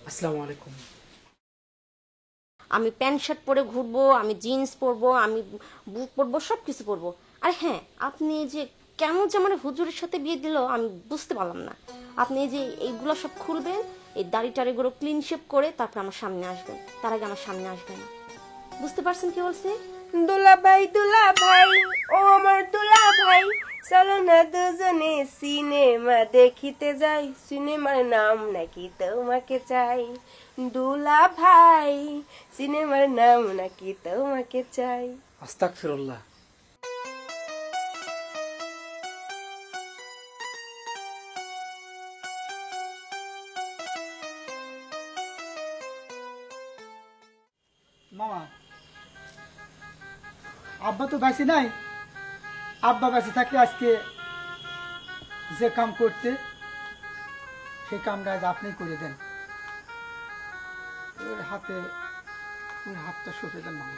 আসসালামু আলাইকুম। আমি প্যান্ট শার্ট পরে ঘুরবো, আমি জিন্স পরবো, আমি বুট পরবো, সব কিছু পরবো। আর হ্যাঁ, আপনি যে কেন যে আমার হুজুরের সাথে বিয়ে দিল আমি বুঝতে পারলাম না। আপনি যে এইগুলো সব খুলবেন, এই দাড়ি টাড়িগুলো ক্লিন শেপ করে তারপর আমার সামনে আসবেন, তার আগে আমার সামনে আসবেন না। বুঝতে পারছেন কি বলছে? দুলা ভাই, ও আমার দুলা ভাই, চলো না দুজনে সিনেমা দেখিতে যাই, সিনেমার নাম নাকি তোমাকে চাই। দুলা ভাই, সিনেমার নাম নাকি তোমাকে চাই। আস্তাগফিরুল্লাহ। মামা, আব্বা তো বেঁচে নাই। আব্বা বেঁচে থাকলে আজকে যে কাম করতে সেই কামটা আজ আপনি করে দেন। ওর হাতে ওর হাতটা সঁপে দেন মামা।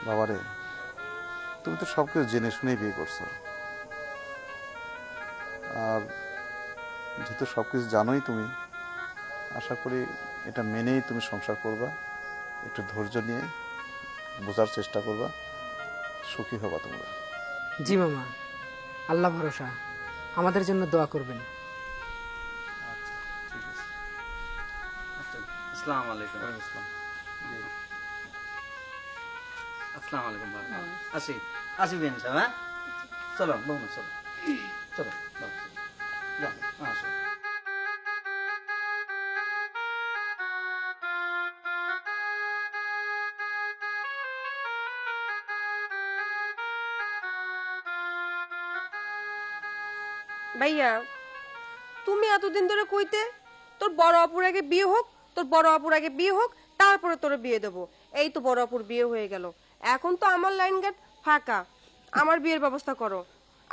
বাবারে, তুমি তো সবকিছু জেনে শুনেই বিয়ে করছো, আর যেহেতু সবকিছু জানোই তুমি, আশা করি এটা মেনেই তুমি সংসার করবা। একটু ধৈর্য নিয়ে বোঝার চেষ্টা করবা, সুখী হবা তোমরা। জি মামা, আল্লাহ ভরসা, আমাদের জন্য দোয়া করবেন। আচ্ছা, ঠিক আছে। আসসালামু আলাইকুম। আসসালাম। আসসালামু আলাইকুম বাবা। আসি আসি বিন সাহেব, হ্যাঁ চলো বৌমা, চলো চলো বাবা, চলো যাও, আসো। ভাইয়া, তুমি এতদিন ধরে কইতে তোর বড় অপুর আগে বিয়ে হোক, তোর বড় অপুর আগে বিয়ে হোক, তারপরে তোর বিয়ে দেবো। এই তো বড় অপুর বিয়ে হয়ে গেল, এখন তো আমার লাইন গেট ফাঁকা, আমার বিয়ের ব্যবস্থা করো।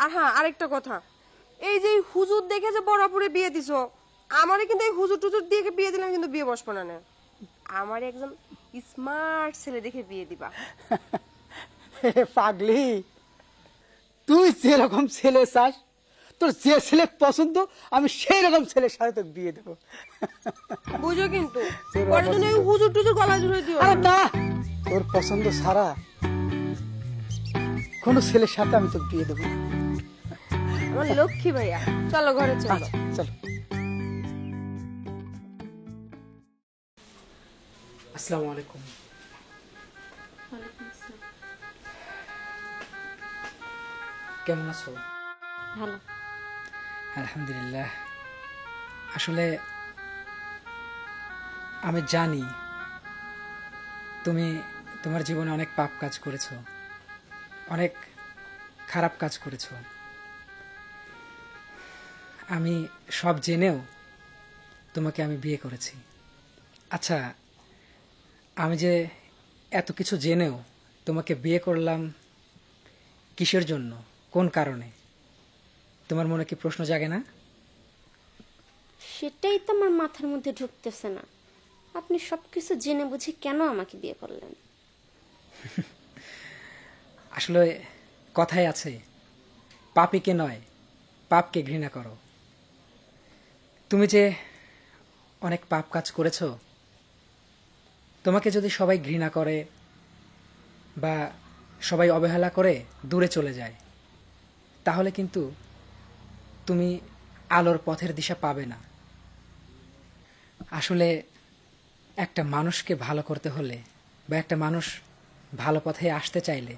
আর হ্যাঁ, আরেকটা কথা, এই যে হুজুর দেখে যে বড় অপুরে বিয়ে দিছো, আমারে কিন্তু এই হুজুর টুজুর দিয়ে বিয়ে দিলাম কিন্তু বিয়ে বসবো না। আমার একজন স্মার্ট ছেলে দেখে বিয়ে দিবা। পাগলি, তুই যেরকম ছেলে চাস, তোর যে ছেলে পছন্দ আমি সেই রকম ছেলের সাথে তোকে বিয়ে দেবো। বুঝো কিন্তু পরে তুমি এই হুজুর টুজুর গলা জুড়ে দিও আরে না। না, তোর পছন্দ ছাড়া কোনো ছেলের সাথে আমি তোকে বিয়ে দেবো। আমার লক্ষ্মী ভাইয়া, চলো ঘরে চলো। আচ্ছা, চলো। আসসালামু আলাইকুম। কেমন আছো? ভালো। আলহামদুলিল্লাহ। আসলে আমি জানি তুমি তোমার জীবনে অনেক পাপ কাজ করেছো, অনেক খারাপ কাজ করেছো। আমি সব জেনেও তোমাকে আমি বিয়ে করেছি। আচ্ছা, আমি যে এত কিছু জেনেও তোমাকে বিয়ে করলাম কিসের জন্য, কোন কারণে? তোমার মনে কি প্রশ্ন জাগে না? সেটাই তো আমার মাথার মধ্যে ঢুকতেছে না। আপনি সবকিছু জেনে বুঝে কেন আমাকে বিয়ে করলেন? আসলে কথাই আছে, পাপীকে নয় পাপকে ঘৃণা করো। তুমি যে অনেক পাপ কাজ করেছো, তোমাকে যদি সবাই ঘৃণা করে বা সবাই অবহেলা করে দূরে চলে যায়, তাহলে কিন্তু তুমি আলোর পথের দিশা পাবে না। আসলে একটা মানুষকে ভালো করতে হলে বা একটা মানুষ ভালো পথে আসতে চাইলে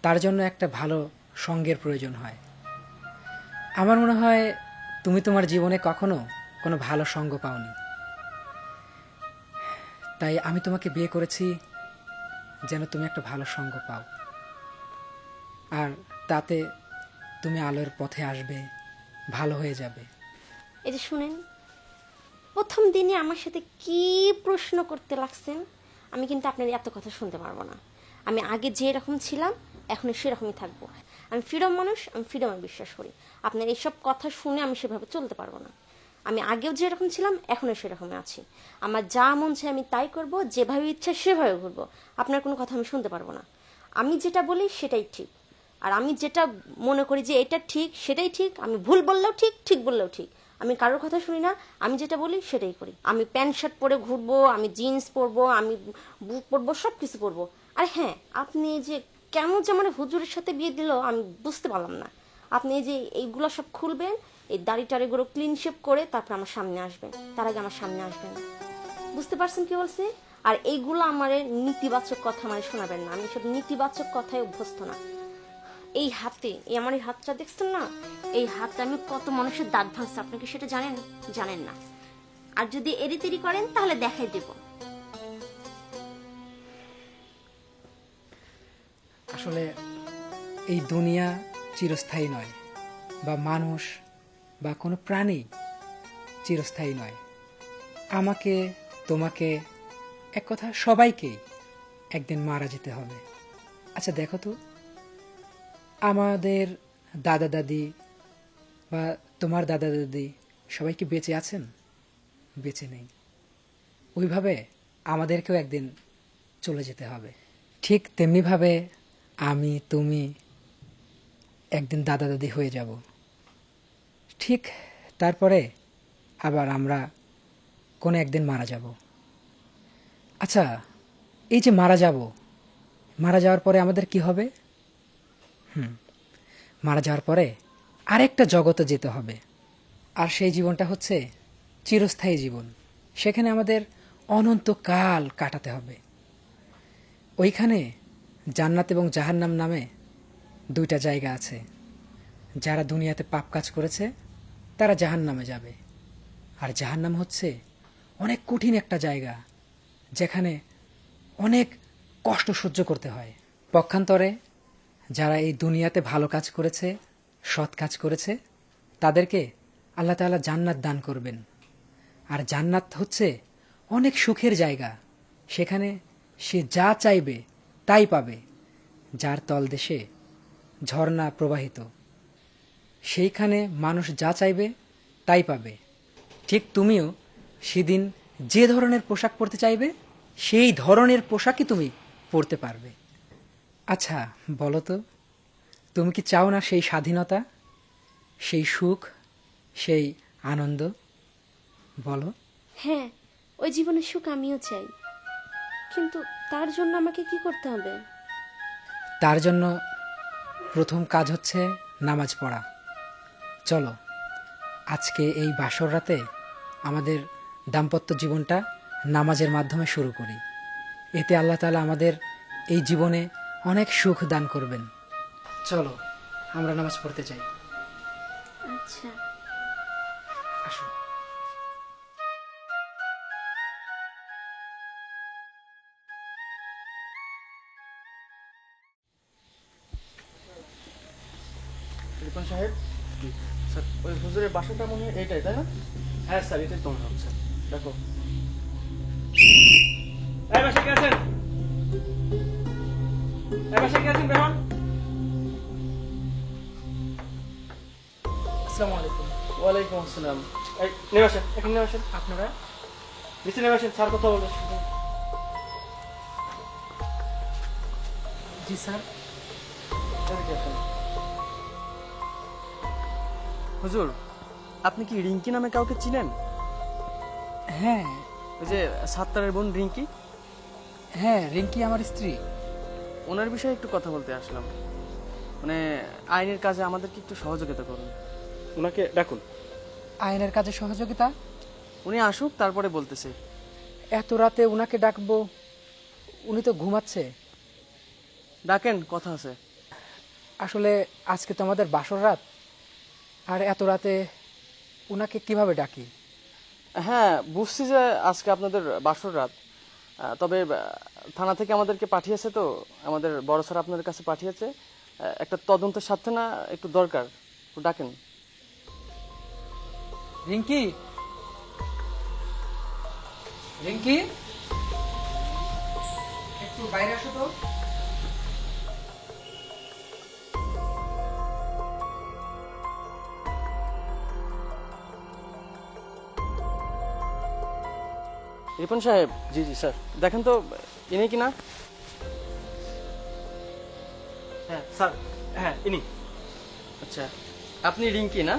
তার জন্য একটা ভালো সঙ্গের প্রয়োজন হয়। আমার মনে হয় তুমি তোমার জীবনে কখনো কোনো ভালো সঙ্গ পাওনি, তাই আমি তোমাকে বিয়ে করেছি যেন তুমি একটা ভালো সঙ্গ পাও, আর তাতে তুমি আলোর পথে আসবে, ভালো হয়ে যাবে। এই যে শুনেন, প্রথম দিনে আমার সাথে কি প্রশ্ন করতে লাগছেন, আমি কিন্তু আপনার এত কথা শুনতে পারবো না। আমি আগে যেরকম ছিলাম এখন সেরকমই থাকবো। আমি ফ্রিডম মানুষ, আমি ফ্রিডমে বিশ্বাস করি। আপনার এইসব কথা শুনে আমি সেভাবে চলতে পারবো না। আমি আগেও যেরকম ছিলাম এখনও সেরকমই আছি। আমার যা মন চায় আমি তাই করব, যেভাবে ইচ্ছা সেভাবে ঘুরবো। আপনার কোনো কথা আমি শুনতে পারবো না। আমি যেটা বলি সেটাই ঠিক। আর আমি যেটা মনে করি যে এটা ঠিক সেটাই ঠিক, আমি ভুল বললেও ঠিক, ঠিক বললেও ঠিক। আমি কারোর কথা শুনি না, আমি যেটা বলি সেটাই করি। আমি প্যান্ট শার্ট পরে ঘুরবো, আমি জিন্স পরবো, আমি বুট পরবো, সব কিছু পরবো। আর হ্যাঁ, আপনি এই যে কেন যে আমার হুজুরের সাথে বিয়ে দিল আমি বুঝতে পারলাম না। আপনি এই যে এইগুলো সব খুলবেন, এই দাড়ি টাড়িগুলো ক্লিন শেপ করে তারপর আমার সামনে আসবেন, তার আগে আমার সামনে আসবেন না। বুঝতে পারছেন কি বলছি? আর এইগুলো আমার নেতিবাচক কথা মানে শোনাবেন না, আমি সব নেতিবাচক কথায় অভ্যস্ত না। এই হাতে, এই আমার এই হাতটা দেখছেন না, এই হাতে আমি কত মানুষের দাঁত ভাঙছে, আপনি কি সেটা জানেন? জানেন না। আর যদি এরিতেরি করেন তাহলে দেখাই দেব। আসলে এই দুনিয়া চিরস্থায়ী নয়, বা মানুষ বা কোনো প্রাণী চিরস্থায়ী নয়। আমাকে, তোমাকে, এক কথা সবাইকেই একদিন মারা যেতে হবে। আচ্ছা দেখো তো, আমাদের দাদা দাদি বা তোমার দাদা দাদি সবাই কি বেঁচে আছেন? বেঁচে নেই। ওইভাবে আমাদেরকেও একদিন চলে যেতে হবে। ঠিক তেমনিভাবে আমি, তুমি একদিন দাদা দাদি হয়ে যাব। ঠিক তারপরে আবার আমরা কোনো একদিন মারা যাব। আচ্ছা, এই যে মারা যাব, মারা যাওয়ার পরে আমাদের কি হবে? মারা যাওয়ার পরে আরেকটা জগতে যেতে হবে। আর সেই জীবনটা হচ্ছে চিরস্থায়ী জীবন। সেখানে আমাদের অনন্তকাল কাটাতে হবে। ওইখানে জান্নাত এবং জাহান্নাম নামে দুইটা জায়গা আছে। যারা দুনিয়াতে পাপ কাজ করেছে তারা জাহান্নামে যাবে। আর জাহান্নাম হচ্ছে অনেক কঠিন একটা জায়গা, যেখানে অনেক কষ্ট সহ্য করতে হয়। পক্ষান্তরে যারা এই দুনিয়াতে ভালো কাজ করেছে, সৎ কাজ করেছে, তাদেরকে আল্লাহ তাআলা জান্নাত দান করবেন। আর জান্নাত হচ্ছে অনেক সুখের জায়গা। সেখানে সে যা চাইবে তাই পাবে, যার তলদেশে ঝর্ণা প্রবাহিত। সেইখানে মানুষ যা চাইবে তাই পাবে। ঠিক তুমিও সেদিন যে ধরনের পোশাক পরতে চাইবে সেই ধরনের পোশাকই তুমি পরতে পারবে। আচ্ছা বলো তো, তুমি কি চাও না সেই স্বাধীনতা, সেই সুখ, সেই আনন্দ? বলো। হ্যাঁ, ওই জীবনের সুখ আমিও চাই, কিন্তু তার জন্য আমাকে কি করতে হবে? তার জন্য প্রথম কাজ হচ্ছে নামাজ পড়া। চলো আজকে এই বাসর রাতে আমাদের দাম্পত্য জীবনটা নামাজের মাধ্যমে শুরু করি। এতে আল্লাহ তাআলা আমাদের এই জীবনে অনেক সুখ দান করবেন। চলো আমরা নামাজ পড়তে চাই। আচ্ছা। আসো। রিপন সাহেব, স্যার ওই হুজুরের বাসাটা মনে হয় এইটাই, তাই না? হ্যাঁ স্যার, এটাই তো মনে হচ্ছে। দেখো, এই বাসায় কে আছেন? এই বাসায় কে আছেন? বেরোন। আসসালামু আলাইকুম। ওয়ালাইকুম আসসালাম। এই নেমে আসেন, এখন নেমে আসেন, আপনারা? নিচে নেমে আসেন, স্যার কথা বলবে। জি স্যার। এদিকে আসেন। হুজুর, আপনি কি রিঙ্কি নামে কাউকে চিনেন? হ্যাঁ ওই যে সাত্তারের বোন রিঙ্কি, হ্যাঁ, রিঙ্কি আমার স্ত্রী। ওনার বিষয়ে একটু কথা বলতে আসলাম। মানে আইনের কাজে আমাদেরকে একটু সহযোগিতা করুন। ওনাকে ডাকুন। আইনের কাজে সহযোগিতা? উনি আসুক, তারপরে বলতেছে। এত রাতে উনাকে ডাকবো? উনি তো ঘুমাচ্ছে। ডাকেন, কথা আছে। আসলে আজকে তো আমাদের বাসর রাত, আর এত রাতে উনাকে কিভাবে ডাকি? হ্যাঁ, বুঝছি যে আজকে আপনাদের বাসর রাত, তবে থানা থেকে আমাদেরকে পাঠিয়েছে, তো আমাদের বড় স্যার আপনাদের কাছে পাঠিয়েছে। একটা তদন্তের সাথে না একটু দরকার, একটু ডাকেন। রিঙ্কি, রিঙ্কি, একটু বাইরে আসো তো। রিপন সাহেব। জি জি স্যার, দেখেন তো ইনি কিনা। হ্যাঁ স্যার, হ্যাঁ ইনি। আচ্ছা, আপনি রিঙ্কি না?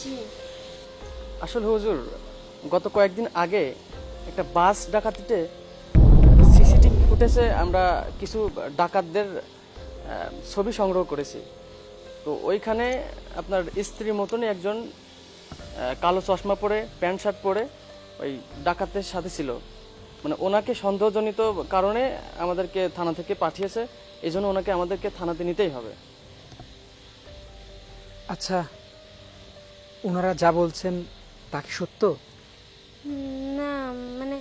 জি। আসলে হুজুর, গত কয়েকদিন আগে একটা বাস ডাকাতিতে সিসিটিভি ফুটেজে আমরা কিছু ডাকাতদের ছবি সংগ্রহ করেছি। তো ওইখানে আপনার স্ত্রীর মতনই একজন কালো চশমা পরে, প্যান্ট শার্ট পরে ওই ডাকাতের সাথে ছিল। মানে ওনাকে সন্দেহজনিত কারণে আমাদেরকে থানা থেকে পাঠিয়েছে, এই জন্য ওনাকে আমাদেরকে থানাতে নিতেই হবে। আচ্ছা, ওনারা যা বলছেন তা কি সত্য? না মানে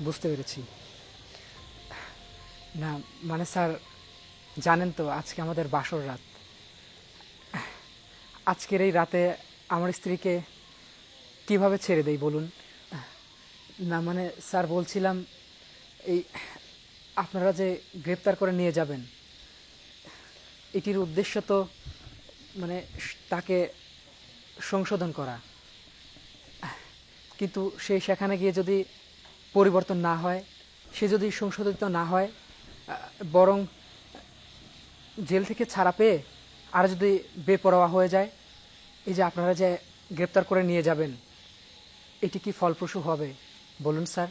বুঝতে পেরেছি। না মানে স্যার, জানেন তো আজকে আমাদের বাসর রাত। আজকের এই রাতে আমার স্ত্রীকে কিভাবে ছেড়ে দেই বলুন? না মানে স্যার, বলছিলাম এই আপনারা যে গ্রেপ্তার করে নিয়ে যাবেন, এটির উদ্দেশ্য তো মানে তাকে সংশোধন করা। কিন্তু সে সেখানে গিয়ে যদি পরিবর্তন না হয়, সে যদি সংশোধিত না হয়, বরং জেল থেকে ছাড়া পেয়ে আর যদি বেপরোয়া হয়ে যায়, এই যে আপনারা যে গ্রেপ্তার করে নিয়ে যাবেন, এটি কি ফলপ্রসূ হবে বলুন স্যার?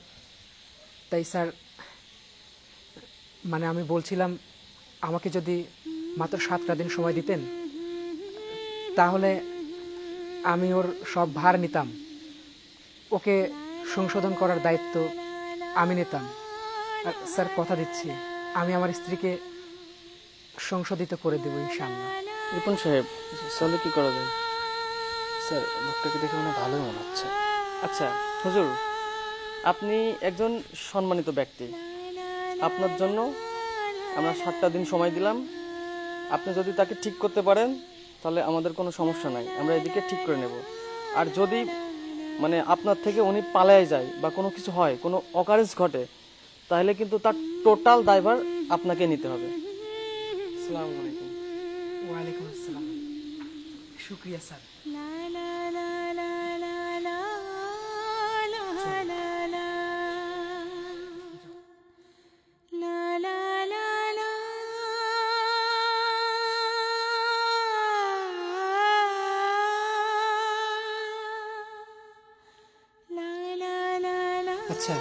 তাই স্যার, মানে আমি বলছিলাম, আমাকে যদি মাত্র 7টা দিন সময় দিতেন, তাহলে আমি ওর সব ভার নিতাম, ওকে সংশোধন করার দায়িত্ব আমি নিতাম। আর স্যার, কথা দিচ্ছি আমি আমার স্ত্রীকে সংশোধিত করে দেবো ইনশাআল্লাহ। রিপন সাহেব, চলে কি করা যায়? স্যার, লোকটাকে দেখে মনে ভালো মনে হচ্ছে। আচ্ছা হুজুর, আপনি একজন সম্মানিত ব্যক্তি, আপনার জন্য আমরা 7টা দিন সময় দিলাম। আপনি যদি তাকে ঠিক করতে পারেন তাহলে আমাদের কোনো সমস্যা নাই, আমরা এদিকে ঠিক করে নেব। আর যদি মানে আপনার থেকে উনি পালায় যায় বা কোনো কিছু হয়, কোনো অকারেন্স ঘটে, তাহলে কিন্তু তার টোটাল দায়ভার আপনাকে নিতে হবে। আসসালামু আলাইকুম। ওয়ালাইকুম আসসালাম। শুক্রিয়া স্যার। আচ্ছা,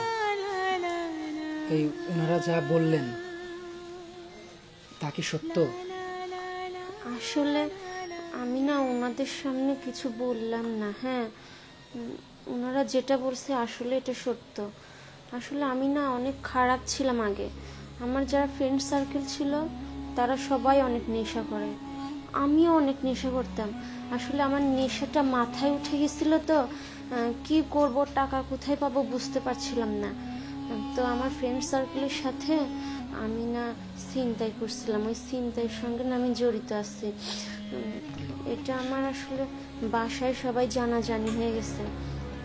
এই ওনারা যা বললেন তা কি সত্য? আসলে আমি না ওনাদের সামনে কিছু বললাম না। হ্যাঁ, ওনারা যেটা বলছে আসলে এটা সত্য। আসলে আমি না অনেক খারাপ ছিলাম আগে। আমার যারা ফ্রেন্ড সার্কেল ছিল তারা সবাই অনেক নেশা করে, আমিও অনেক নেশা করতাম। আসলে আমার নেশাটা মাথায় উঠে গেছিল, তো কি করব, টাকা কোথায় পাবো বুঝতে পারছিলাম না। তো আমার ফ্রেন্ড সার্কেলের সাথে আমি না ছিনতাই করছিলাম, ওই ছিনতাইয়ের সঙ্গে না আমি জড়িত আছি। এটা আমার আসলে বাসায় সবাই জানাজানি হয়ে গেছে,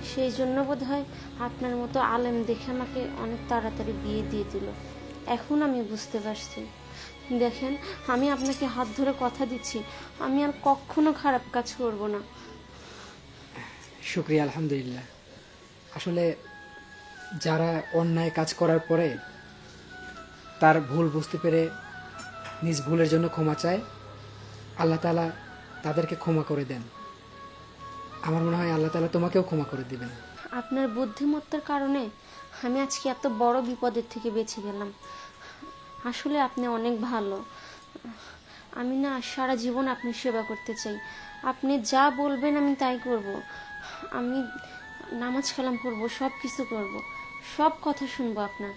সেই জন্য বোধহয় আপনার মতো আলেম দেখে আমাকে অনেক তাড়াতাড়ি বিয়ে দিয়ে দিল। এখন আমি বুঝতে পারছি। দেখেন, আমি আপনাকে হাত ধরে কথা দিচ্ছি, আমি আর কখনো খারাপ কাজ করব না। শুক্রিয়া, আলহামদুলিল্লাহ। আসলে যারা অন্যায় কাজ করার পরে তার ভুল বুঝতে পেরে নিজ ভুলের জন্য ক্ষমা চায়, আল্লাহ তাআলা তাদেরকে ক্ষমা করে দেন। আমার মনে হয় আল্লাহ তাআলা তোমাকেও ক্ষমা করে দিবেন। আপনার বুদ্ধিমত্তার কারণে আমি আজকে এত বড় বিপদের থেকে বেঁচে গেলাম। আসলে আপনি অনেক ভালো। আমি না সারা জীবন আপনার সেবা করতে চাই। আপনি যা বলবেন আমি তাই করব। আমি নামাজ কালাম করব, সব কিছু করব, সব কথা শুনবো আপনার।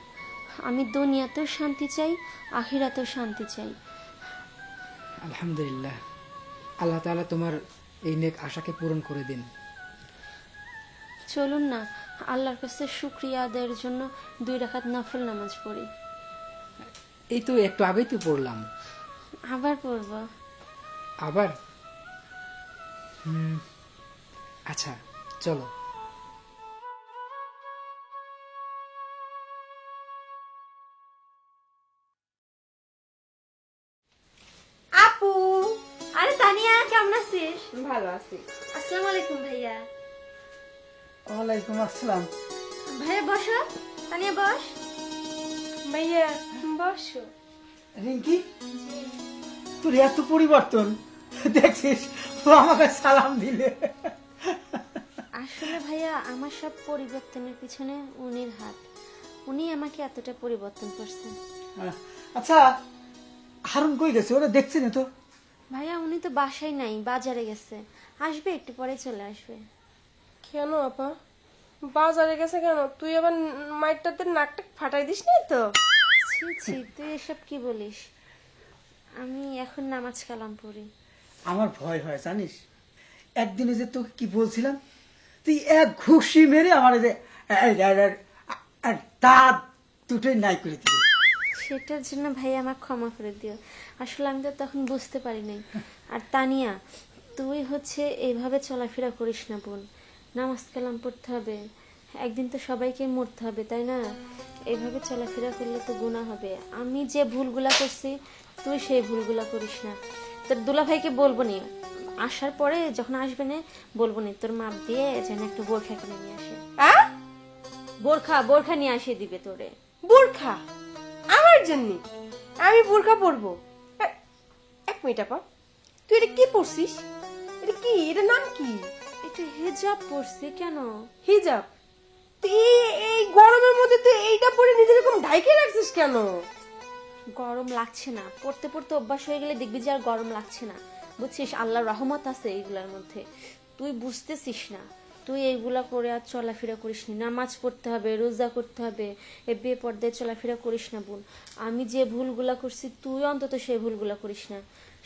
আমি দুনিয়াতেও শান্তি চাই, আখিরাতেও শান্তি চাই। আলহামদুলিল্লাহ, আল্লাহ তাআলা তোমার এই নেক আশাকে পূরণ করে দিন। চলুন না আল্লাহর কাছে শুকরিয়া আদায়ের জন্য 2 রাকাত নফল নামাজ পড়ি। এই তো একটু আগেই তো পড়লাম। আবার পড়ব। আবার? আচ্ছা, চলো। আপু, আরে তানিয়া, কেমন আছিস? ভালো আছি। আসসালামু আলাইকুম ভাইয়া। ওয়ালাইকুম আসসালাম। ভাইয়া বসো, তানিয়া বস। ভাইয়া বসো। রিঙ্কি, তোর এত পরিবর্তন দেখছিস, ও আমাকে সালাম দিলে। আসলে ভাইয়া আমার সব পরিবর্তনের পিছনে উনির হাত। উনি আমাকে এতটা পরিবর্তন করছেন। আচ্ছা, হারুন কই গেছে? ওরা দেখছি না তো। ভাইয়া উনি তো বাসায় নাই, বাজারে গেছে। আসবে, একটু পরে চলে আসবে। কেন আপা বাজারে গেছে কেন? তুই আবার মাইরটাতে নাকটা ফাটাই দিস না তো? ছি ছি, তুই এসব কি বলিস? আমি এখন নামাজ কালাম পড়ি। আমার ভয় হয় জানিস, একদিনে যে তোকে কি বলছিলাম, তুই এক ঘুষি মেরে আমার এই যে দাঁত দুটোই নাই করে দিবি। সেটার জন্য ভাই আমার ক্ষমা করে দিও। আসলে আমি তো তখন বুঝতে পারি নাই। আর তানিয়া, তুই হচ্ছে এইভাবে চলাফেরা করিস না বোন। নামাজ কালাম পড়তে হবে, একদিন তো সবাইকে মরতে হবে, তাই না? এইভাবে চলাফেরা করলে তো গুনাহ হবে। আমি যে ভুলগুলা করছি, তুই সেই ভুলগুলা করিস না। তোর দুলাভাইকে বলবো নি, আসার পরে যখন আসবে না বলবো নি, তোর মাপ দিয়ে যেন একটু বোরখা কিনে নিয়ে আসে। হ্যাঁ, বোরখা নিয়ে আসিয়ে দিবে তোরে। বোরখা আমার জন্য? আমি বোরখা পরবো? এক মিনিট আপা, তুই এটা কি পরছিস? এটা কি? এটা নাম কি? এটা হিজাব পরছি। কেন? হিজাব? তুই এই গরমের মধ্যে তুই এইটা পরে নিজের এরকম ঢাইকে রাখছিস কেন? গরম লাগছে না, পড়তে পড়তে অভ্যাস হয়ে গেলে দেখবি যে আর গরম লাগছে না। বুঝছিস, আল্লাহর রহমত আছে এইগুলার মধ্যে। তুই বুঝতেছিস না। তুই এইগুলা করে আর চলাফেরা করিস না। নামাজ পড়তে হবে, রোজা করতে হবে, এ বেপর্দায় চলাফেরা করিস না বোন। আমি যে ভুলগুলা করছি তুই অন্তত সেই ভুলগুলা করিস না।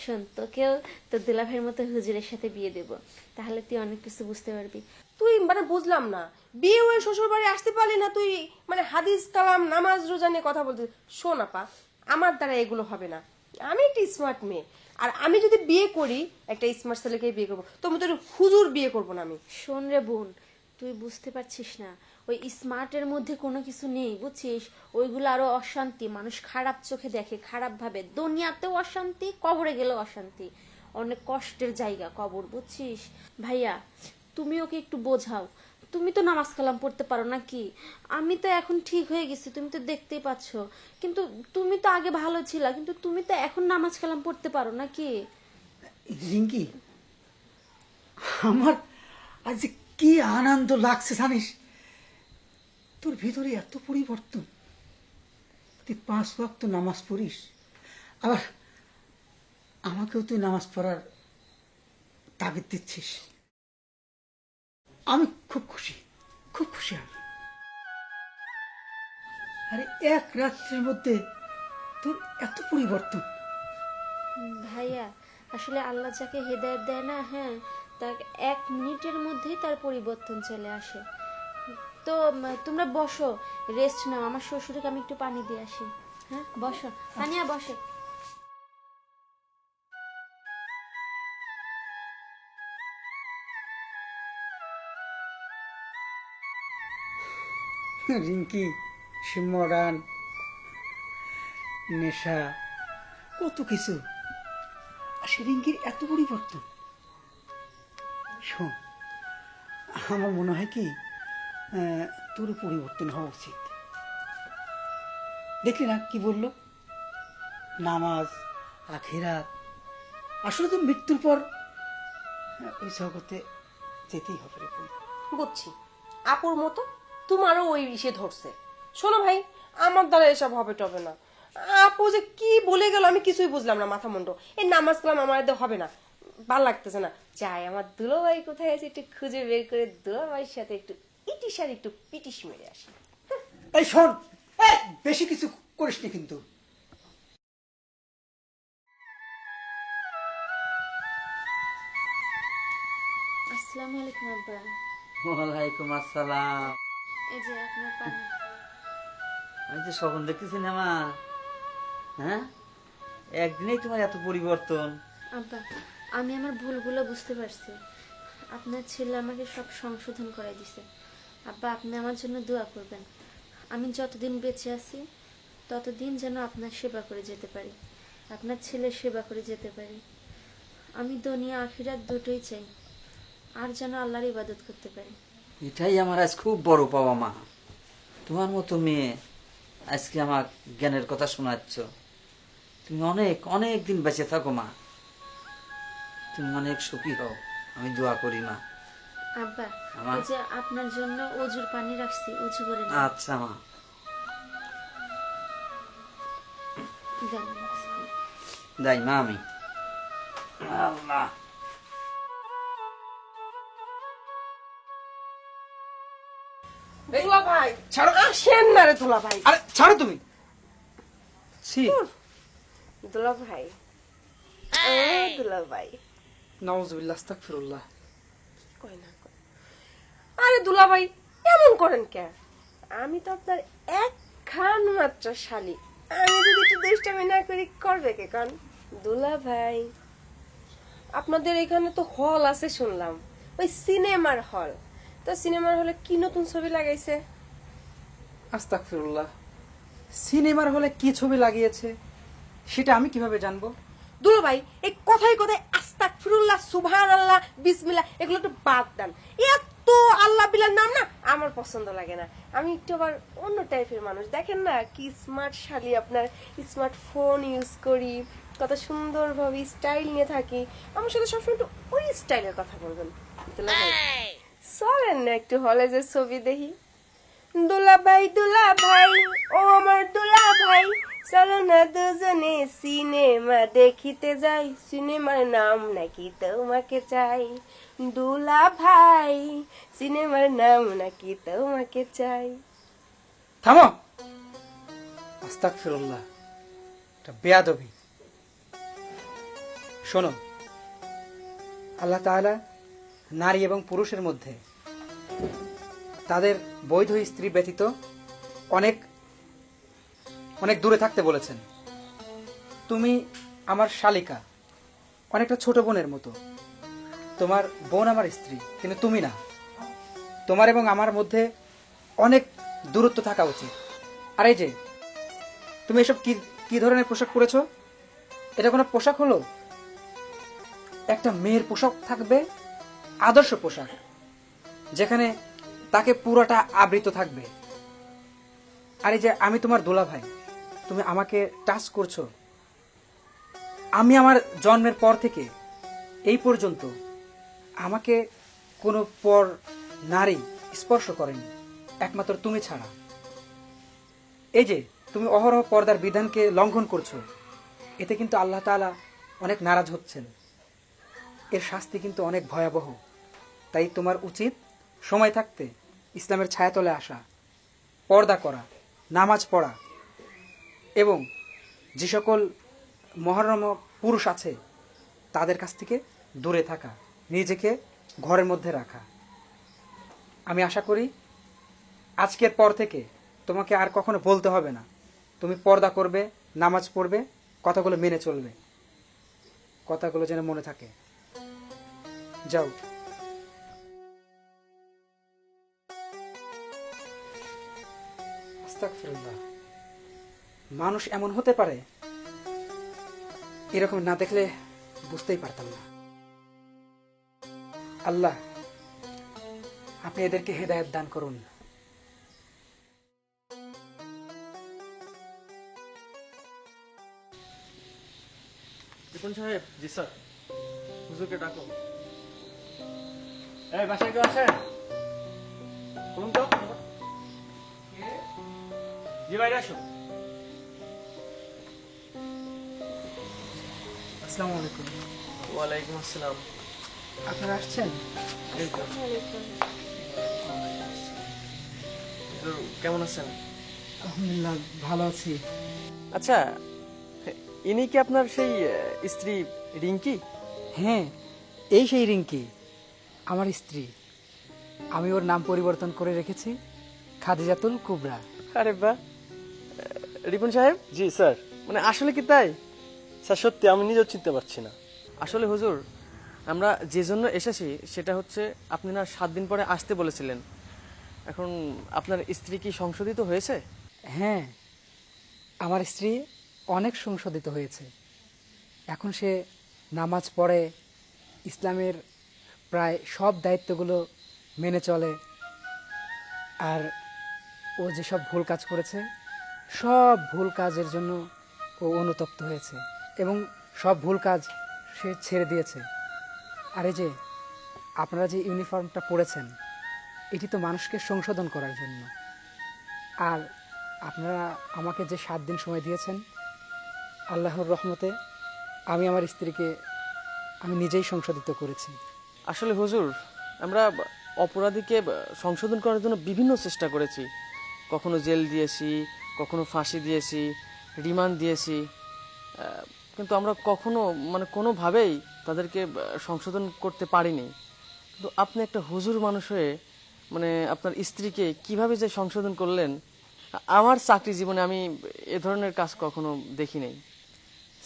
শোন, তোকেও তোর দুলাভাইয়ের মতো হুজুরের সাথে বিয়ে দেব, তাহলে তুই অনেক কিছু বুঝতে পারবি। তুই মানে বুঝলাম না, বিয়ে হয়ে শ্বশুর বাড়ি আসতে পারলি না, তুই মানে হাদিস কালাম নামাজ রোজা নিয়ে কথা বলতে? শোন আপা, আমার দ্বারা এগুলো হবে না। আমি একটা স্মার্ট মেয়ে, আর আমি যদি বিয়ে করি একটা স্মার্ট ছেলেকে বিয়ে করবো, তুমি তোর হুজুর বিয়ে করবো না আমি। শোন রে বোন, তুই বুঝতে পারছিস না, ওই স্মার্টের মধ্যে কোনো কিছু নেই, বুঝছিস? ওইগুলো আরো অশান্তি, মানুষ খারাপ চোখে দেখে, খারাপ ভাবে। দুনিয়াতেও অশান্তি, কবরে গেলেও অশান্তি। অনেক কষ্টের জায়গা কবর, বুঝছিস? ভাইয়া, তুমি ওকে একটু বোঝাও। তুমি তো নামাজ কালাম পড়তে পারো নাকি? আমি তো এখন ঠিক হয়ে গেছি, তুমি তো দেখতেই পাচ্ছ। কিন্তু তুমি তো আগে ভালো ছিলা, কিন্তু তুমি তো এখন নামাজ কালাম পড়তে পারো নাকি? রিঙ্কি, আমার আজ যে কি আনন্দ লাগছে জানিস, তোর ভিতরে এত পরিবর্তন। তুই 5 ওয়াক্ত নামাজ পড়িস, আবার আমাকেও তুই নামাজ পড়ার তাগিদ দিচ্ছিস। আমি খুব খুশি, খুব খুশি আমি। আরে এক রাত্রের মধ্যে তোর এত পরিবর্তন। ভাইয়া, আসলে আল্লাহ যাকে হেদায়েত দেয় না, হ্যাঁ, তার 1 মিনিটের মধ্যেই তার পরিবর্তন চলে আসে। তো তোমরা বসো, রেস্ট নাও। আমার শ্বশুরকে আমি একটু পানি দিয়ে আসি। হ্যাঁ, বসো তানিয়া, বসে। রিঙ্কি, সিমরান, নেশা, কত কিছু। আর সে রিঙ্কির এত পরিবর্তন। শোন, আমার মনে হয় কি, তোর পরিবর্তন হওয়া উচিত। দেখলি না কি বললো, নামাজ, আখিরাত। আসলে তো মৃত্যুর পর ওই জগতে যেতেই হবে রে বোন। বুঝছি, আপুর মতো তোমারও ওই ইসে ধরছে। শোনো ভাই, আমার দ্বারা এসব হবে টবে না। আপু যে কি বলে গেল আমি কিছুই বুঝলাম না, মাথা মুন্ডো। এই নামাজ কালাম আমার এতে হবে না, ভাল লাগতেছে না। যাই, আমার দুলাভাই কোথায় আছে একটু খুঁজে বের করে দুলাভাইয়ের সাথে একটু ইটিস আর একটু পিটিস মেরে আসি। এই শোন, এই বেশি কিছু করিস নি কিন্তু। আসসালামু আলাইকুম আব্বা। ওয়ালাইকুম আসসালাম। এই যে আপনার পানি। আমি তো স্বপ্ন দেখতেছি না মা। হ্যাঁ, একদিনেই তোমার এত পরিবর্তন। আব্বা, আমি আমার ভুলগুলো বুঝতে পারছি। আপনার ছেলে আমাকে সব সংশোধন করাই দিছে। আব্বা, আপনি আমার জন্য দোয়া করবেন। আমি যতদিন বেঁচে আছি ততদিন যেন আপনার সেবা করে যেতে পারি, আপনার ছেলের সেবা করে যেতে পারি। আমি দুনিয়া আখিরাত দুটোই চাই, আর যেন আল্লাহর ইবাদত করতে পারি। এটাই আমার আজ খুব বড় পাওয়া মা। তোমার মতো মেয়ে আজকে আমার জ্ঞানের কথা শোনাচ্ছ। তুমি অনেক অনেক দিন বেঁচে থাকো মা, তুমি অনেক সুখী হও, আমি দোয়া করি মা। আব্বা, আমার- ওই যে আপনার জন্য অজুর পানি রাখছি, অজু করে নিন। আচ্ছা মা। দেন। যাই মা আমি। আল্লাহ। দুলা ভাই ছাড়ো। আসেন না রে দুলা ভাই। আরে ছাড়ো তুমি। ছি, দুলা ভাই, ও দুলা ভাই, নাউজুবিল্লাহ, আস্তাগফিরুল্লাহ। কই না কই। আরে দুলা ভাই এমন করেন কে? আমি তো আপনার এক খান মাত্র শালি, আমি যদি একটু দুষ্টামি না করি করবে কে কান? দুলা ভাই, আপনাদের এখানে তো হল আছে শুনলাম, ওই সিনেমার হল। তো সিনেমার হলে কি নতুন ছবি লাগাইছে? আস্তাগফিরুল্লাহ, সিনেমার হলে কি ছবি লাগিয়েছে সেটা আমি কিভাবে জানবো? দুলা ভাই এই কথায় কথায় আস্তাগফিরুল্লাহ, সুবহানাল্লাহ, বিসমিল্লাহ এগুলো একটু বাদ দেন। এত আল্লাহ বিল্লাহ নাম না আমার পছন্দ লাগে না। আমি একটু আবার অন্য টাইপের মানুষ। দেখেন না কি স্মার্ট শালি, আপনার স্মার্ট ফোন ইউজ করি, কত সুন্দরভাবে স্টাইল নিয়ে থাকি। আমার সাথে সবসময় একটু ওই স্টাইলের কথা বলবেন। দুলা ভাই চলেন না একটু হলে যে ছবি দেখি। দুলা ভাই, ও আমার দুলা ভাই, চলো না দুজনে সিনেমা দেখিতে যাই, সিনেমার নাম নাকি তোমাকে চাই। দুলা ভাই, সিনেমার নাম নাকি তোমাকে চাই। থামো। আস্তাগফিরুল্লাহ, এটা বেয়াদবি। শোনো, আল্লাহ তাআলা নারী এবং পুরুষের মধ্যে তাদের বৈধ স্ত্রী ব্যতীত অনেক অনেক দূরে থাকতে বলেছেন। তুমি আমার শালিকা, অনেকটা ছোট বোনের মতো। তোমার বোন আমার স্ত্রী, কিন্তু তুমি না। তোমার এবং আমার মধ্যে অনেক দূরত্ব থাকা উচিত। আর এই যে তুমি এসব কি কি ধরনের পোশাক পরেছো? এটা কোনো পোশাক হলো? একটা মেয়ের পোশাক থাকবে আদর্শ পোশাক, যেখানে তাকে পুরোটা আবৃত থাকবে। আর এই যে আমি তোমার দোলা ভাই, তুমি আমাকে টাচ করছো। আমি আমার জন্মের পর থেকে এই পর্যন্ত আমাকে কোনো পর নারী স্পর্শ করেনি, একমাত্র তুমি ছাড়া। এই যে তুমি অহরহ পর্দার বিধানকে লঙ্ঘন করছো, এতে কিন্তু আল্লাহ তাআলা অনেক নারাজ হচ্ছেন। এর শাস্তি কিন্তু অনেক ভয়াবহ। তাই তোমার উচিত সময় থাকতে ইসলামের ছায়াতলে আসা, পর্দা করা, নামাজ পড়া এবং যে সকল মহরম পুরুষ আছে তাদের কাছ থেকে দূরে থাকা, নিজেকে ঘরের মধ্যে রাখা। আমি আশা করি আজকের পর থেকে তোমাকে আর কখনো বলতে হবে না। তুমি পর্দা করবে, নামাজ পড়বে, কথাগুলো মেনে চলবে। কথাগুলো যেন মনে থাকে। যাও। আস্তাগফিরুল্লাহ, মানুষ এমন হতে পারে, এরকম না দেখলে বুঝতেই পারতাম না। আল্লাহ, আপনি এদেরকে হেদায়েত দান করুন। রিপন সাহেব। জি স্যার। হুজুরকে ডাকো। এই বাসায় কেউ আছেন? শুনুন তো। জি বাইরে আসো। আসসালামু আলাইকুম। ওয়ালাইকুম আসসালাম। আপনারা আসছেন? এই তো। হুজুর কেমন আছেন? আলহামদুলিল্লাহ, ভালো আছি। আচ্ছা, ইনি কি আপনার সেই স্ত্রী রিঙ্কি? হ্যাঁ, এই সেই রিঙ্কি, আমার স্ত্রী। আমি ওর নাম পরিবর্তন করে রেখেছি খাদিজাতুল কুবরা। আরে বাহ। রিপন সাহেব। জি স্যার। মানে আসলে কি তাই? স্যার সত্যি আমি নিজেও চিনতে পারছি না। আসলে হুজুর, আমরা যে জন্য এসেছি সেটা হচ্ছে আপনি না 7 দিন পরে আসতে বলেছিলেন। এখন আপনার স্ত্রী কি সংশোধিত হয়েছে? হ্যাঁ, আমার স্ত্রী অনেক সংশোধিত হয়েছে। এখন সে নামাজ পড়ে, ইসলামের প্রায় সব দায়িত্বগুলো মেনে চলে। আর ও যেসব ভুল কাজ করেছে, সব ভুল কাজের জন্য ও অনুতপ্ত হয়েছে এবং সব ভুল কাজ সে ছেড়ে দিয়েছে। আর এই যে আপনারা যে ইউনিফর্মটা পরেছেন, এটি তো মানুষকে সংশোধন করার জন্য। আর আপনারা আমাকে যে 7 দিন সময় দিয়েছেন, আল্লাহর রহমতে আমি আমার স্ত্রীকে আমি নিজেই সংশোধিত করেছি। আসলে হুজুর, আমরা অপরাধীকে সংশোধন করার জন্য বিভিন্ন চেষ্টা করেছি। কখনো জেল দিয়েছি, কখনো ফাঁসি দিয়েছি, রিমান্ড দিয়েছি, কিন্তু আমরা কখনো কোনোভাবেই তাদেরকে সংশোধন করতে পারিনি। কিন্তু আপনি একটা হুজুর মানুষ হয়ে আপনার স্ত্রীকে কিভাবে যে সংশোধন করলেন, আমার চাকরি জীবনে আমি এ ধরনের কাজ কখনো দেখি নাই।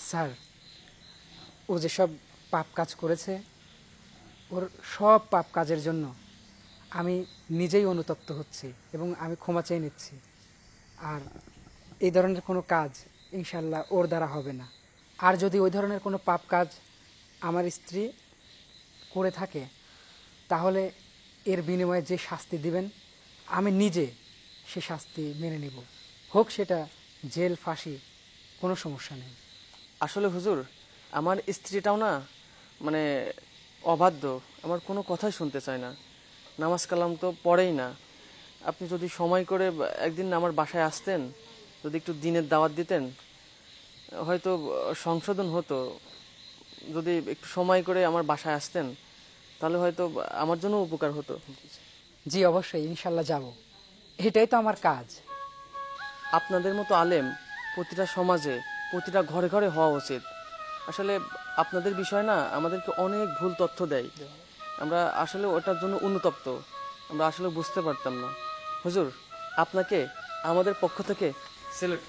স্যার, ও যেসব পাপ কাজ করেছে, ওর সব পাপ কাজের জন্য আমি নিজেই অনুতপ্ত হচ্ছি এবং আমি ক্ষমা চেয়ে নিচ্ছি। আর এই ধরনের কোনো কাজ ইনশাল্লাহ ওর দ্বারা হবে না। আর যদি ওই ধরনের কোনো পাপ কাজ আমার স্ত্রী করে থাকে, তাহলে এর বিনিময়ে যে শাস্তি দিবেন আমি নিজে সে শাস্তি মেনে নেব, হোক সেটা জেল, ফাঁসি, কোনো সমস্যা নেই। আসলে হুজুর, আমার স্ত্রীটাও না অবাধ্য, আমার কোনো কথাই শুনতে চায় না, নামাজ কালাম তো পড়েই না। আপনি যদি সময় করে একদিন আমার বাসায় আসতেন, যদি একটু দিনের দাওয়াত দিতেন, হয়তো সংশোধন হতো। যদি একটু সময় করে আমার বাসায় আসতেন, তাহলে হয়তো আমার জন্য উপকার হতো। জি অবশ্যই, ইনশাল্লাহ যাব, এটাই তো আমার কাজ। আপনাদের মতো আলেম প্রতিটা সমাজে, প্রতিটা ঘরে ঘরে হওয়া উচিত। আসলে আপনাদের বিষয় না আমাদেরকে অনেক ভুল তথ্য দেয়, আমরা আসলে ওটার জন্য অনুতপ্ত, আমরা আসলে বুঝতে পারতাম না। হুজুর, আপনাকে আমাদের পক্ষ থেকে স্যালুট।